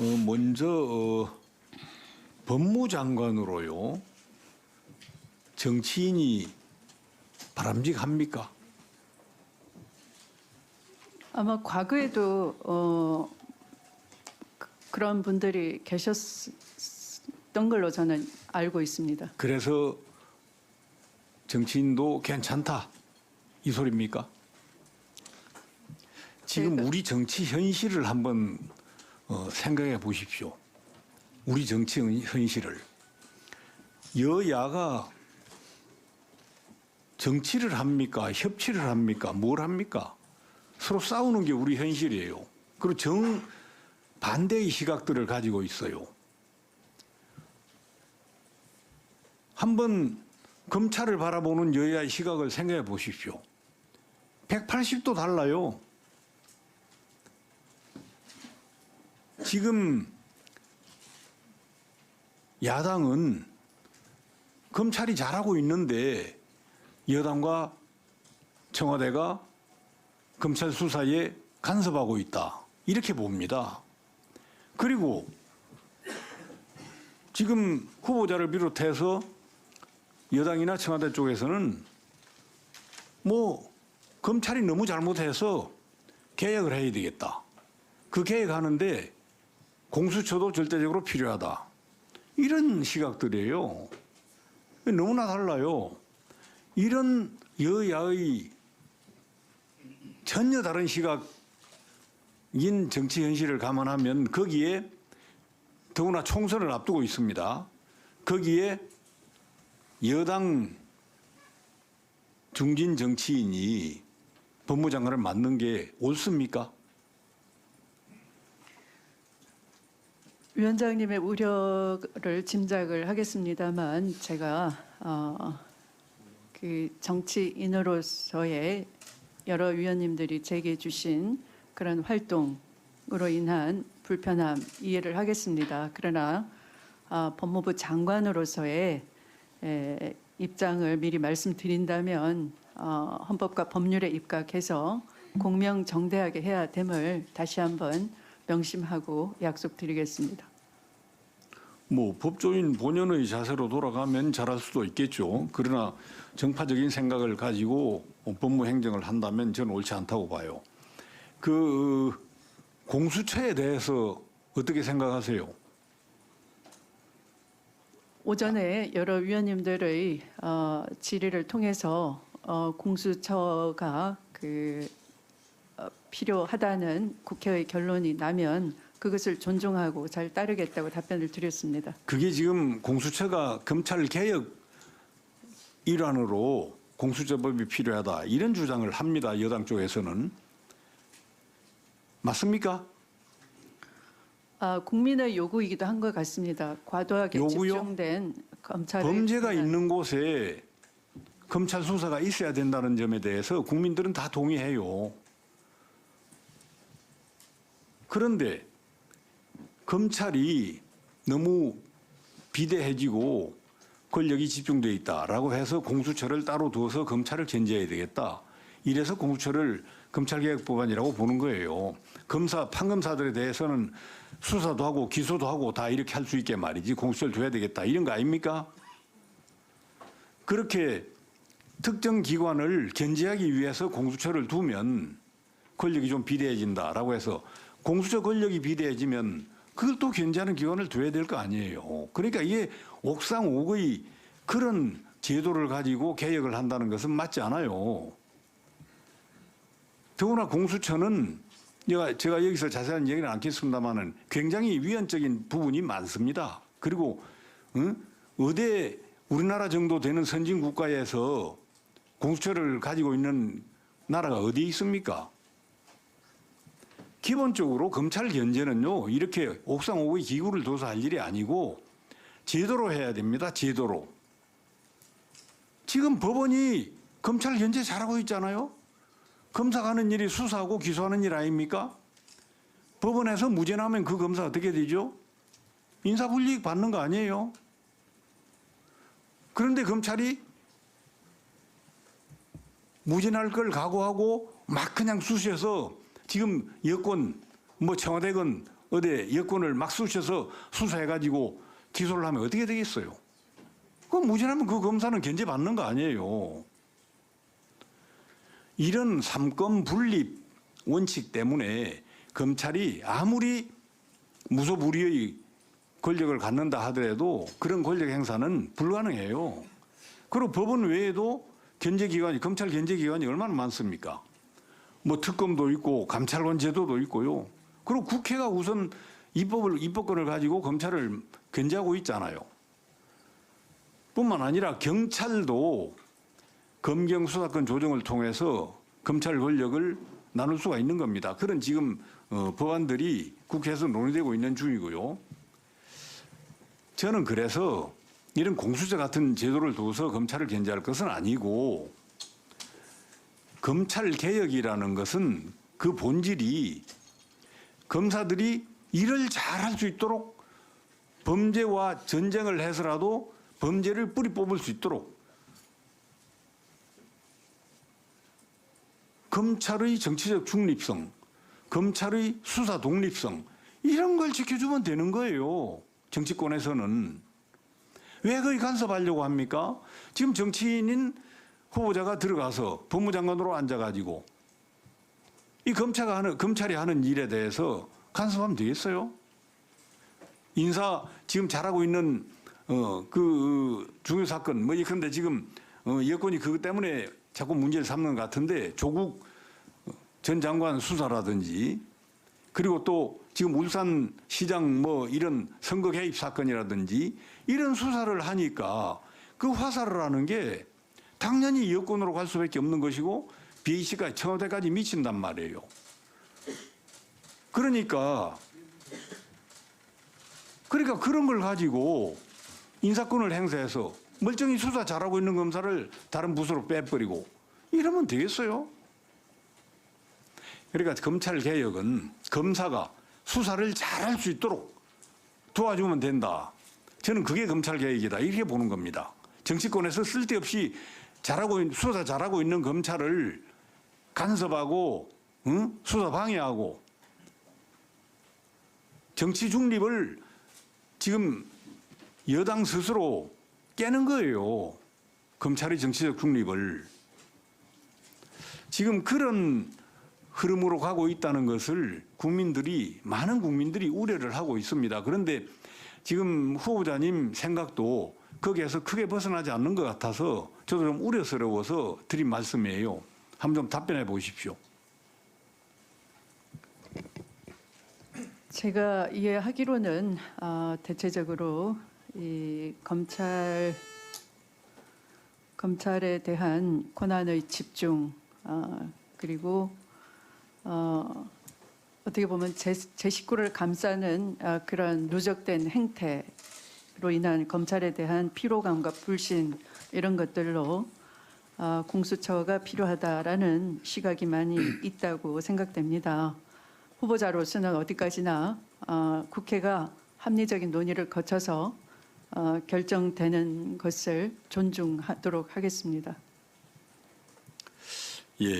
먼저 법무장관으로요. 정치인이 바람직합니까? 아마 과거에도 그런 분들이 계셨던 걸로 저는 알고 있습니다. 그래서 정치인도 괜찮다 이 소리입니까? 지금 우리 정치 현실을 한번 생각해 보십시오. 우리 정치 현실을. 여야가 정치를 합니까? 협치를 합니까? 뭘 합니까? 서로 싸우는 게 우리 현실이에요. 그리고 정반대의 시각들을 가지고 있어요. 한번 검찰을 바라보는 여야의 시각을 생각해 보십시오. 180도 달라요. 지금 야당은 검찰이 잘하고 있는데 여당과 청와대가 검찰 수사에 간섭하고 있다. 이렇게 봅니다. 그리고 지금 후보자를 비롯해서 여당이나 청와대 쪽에서는 검찰이 너무 잘못해서 개혁을 해야 되겠다. 그 개혁하는데 공수처도 절대적으로 필요하다. 이런 시각들이에요. 너무나 달라요. 이런 여야의 전혀 다른 시각인 정치 현실을 감안하면 거기에 더구나 총선을 앞두고 있습니다. 거기에 여당 중진 정치인이 법무장관을 맡는 게 옳습니까? 위원장님의 우려를 짐작을 하겠습니다만 제가 그 정치인으로서의 여러 위원님들이 제기해 주신 그런 활동으로 인한 불편함 이해를 하겠습니다. 그러나 법무부 장관으로서의 입장을 미리 말씀드린다면 헌법과 법률에 입각해서 공명정대하게 해야 됨을 다시 한번 명심하고 약속드리겠습니다. 법조인 본연의 자세로 돌아가면 잘할 수도 있겠죠. 그러나 정파적인 생각을 가지고 법무행정을 한다면 저는 옳지 않다고 봐요. 그 공수처에 대해서 어떻게 생각하세요? 오전에 여러 위원님들의 질의를 통해서 공수처가 필요하다는 국회의 결론이 나면 그것을 존중하고 잘 따르겠다고 답변을 드렸습니다. 그게 지금 공수처가 검찰 개혁 일환으로 공수처법이 필요하다 이런 주장을 합니다. 여당 쪽에서는. 맞습니까? 국민의 요구이기도 한 것 같습니다. 과도하게 요구요? 집중된 검찰의 범죄가 있는 곳에 검찰 수사가 있어야 된다는 점에 대해서 국민들은 다 동의해요. 그런데 검찰이 너무 비대해지고 권력이 집중되어 있다라고 해서 공수처를 따로 두어서 검찰을 견제해야 되겠다. 이래서 공수처를 검찰개혁법안이라고 보는 거예요. 판검사들에 대해서는 수사도 하고 기소도 하고 다 이렇게 할 수 있게 말이지 공수처를 둬야 되겠다. 이런 거 아닙니까? 그렇게 특정 기관을 견제하기 위해서 공수처를 두면 권력이 좀 비대해진다라고 해서 공수처 권력이 비대해지면 그걸 또 견제하는 기관을 둬야 될 거 아니에요. 그러니까 이게 옥상옥의 그런 제도를 가지고 개혁을 한다는 것은 맞지 않아요. 더구나 공수처는 제가 여기서 자세한 얘기는 않겠습니다만은 굉장히 위헌적인 부분이 많습니다. 그리고 어디 우리나라 정도 되는 선진 국가에서 공수처를 가지고 있는 나라가 어디 있습니까? 기본적으로 검찰 견제는요, 이렇게 옥상옥의 기구를 둬서 할 일이 아니고 제도로 해야 됩니다. 제도로. 지금 법원이 검찰 견제 잘하고 있잖아요. 검사가 하는 일이 수사하고 기소하는 일 아닙니까? 법원에서 무죄 나면 그 검사 어떻게 되죠? 인사불이익 받는 거 아니에요? 그런데 검찰이 무죄 날 걸 각오하고 막 그냥 쑤셔서 지금 여권 청와대건 어디 여권을 막 쑤셔서 수사해가지고 기소를 하면 어떻게 되겠어요? 그 무죄라면 그 검사는 견제받는 거 아니에요. 이런 삼권 분립 원칙 때문에 검찰이 아무리 무소불위의 권력을 갖는다 하더라도 그런 권력 행사는 불가능해요. 그리고 법원 외에도 견제기관이, 검찰 견제기관이 얼마나 많습니까? 뭐 특검도 있고 감찰관 제도도 있고요. 그리고 국회가 우선 입법권을 가지고 검찰을 견제하고 있잖아요. 뿐만 아니라 경찰도 검경 수사권 조정을 통해서 검찰 권력을 나눌 수가 있는 겁니다. 그런 지금 법안들이 국회에서 논의되고 있는 중이고요. 저는 그래서 이런 공수처 같은 제도를 둬서 검찰을 견제할 것은 아니고, 검찰 개혁이라는 것은 그 본질이 검사들이 일을 잘할 수 있도록 범죄와 전쟁을 해서라도 범죄를 뿌리 뽑을 수 있도록 검찰의 정치적 중립성, 검찰의 수사 독립성, 이런 걸 지켜주면 되는 거예요. 정치권에서는. 왜 거기 간섭하려고 합니까? 지금 정치인인 후보자가 들어가서 법무장관으로 앉아가지고 이 검찰이 하는 일에 대해서 간섭하면 되겠어요? 인사 지금 잘하고 있는 그 중요 사건 뭐 이런데 지금 여권이 그것 때문에 자꾸 문제를 삼는 것 같은데, 조국 전 장관 수사라든지, 그리고 또 지금 울산시장 뭐 이런 선거 개입 사건이라든지 이런 수사를 하니까 그 화살을 하는 게 당연히 여권으로 갈 수밖에 없는 것이고 BAC까지 청와대까지 미친단 말이에요. 그러니까 그런 걸 가지고 인사권을 행사해서 멀쩡히 수사 잘하고 있는 검사를 다른 부서로 빼버리고 이러면 되겠어요? 그러니까 검찰 개혁은 검사가 수사를 잘할 수 있도록 도와주면 된다. 저는 그게 검찰 개혁이다, 이렇게 보는 겁니다. 정치권에서 쓸데없이 수사 잘하고 있는 검찰을 간섭하고 수사 방해하고 정치 중립을 지금 여당 스스로 깨는 거예요. 검찰의 정치적 중립을. 지금 그런 흐름으로 가고 있다는 것을 많은 국민들이 우려를 하고 있습니다. 그런데 지금 후보자님 생각도 거기에서 크게 벗어나지 않는 것 같아서 저도 좀 우려스러워서 드린 말씀이에요. 한번 좀 답변해 보십시오. 제가 이해하기로는 대체적으로 이 검찰에 대한 권한의 집중, 그리고 어떻게 보면 제 식구를 감싸는 그런 누적된 행태로 인한 검찰에 대한 피로감과 불신, 이런 것들로 공수처가 필요하다라는 시각이 많이 있다고 생각됩니다. 후보자로서는 어디까지나 국회가 합리적인 논의를 거쳐서 결정되는 것을 존중하도록 하겠습니다. 예,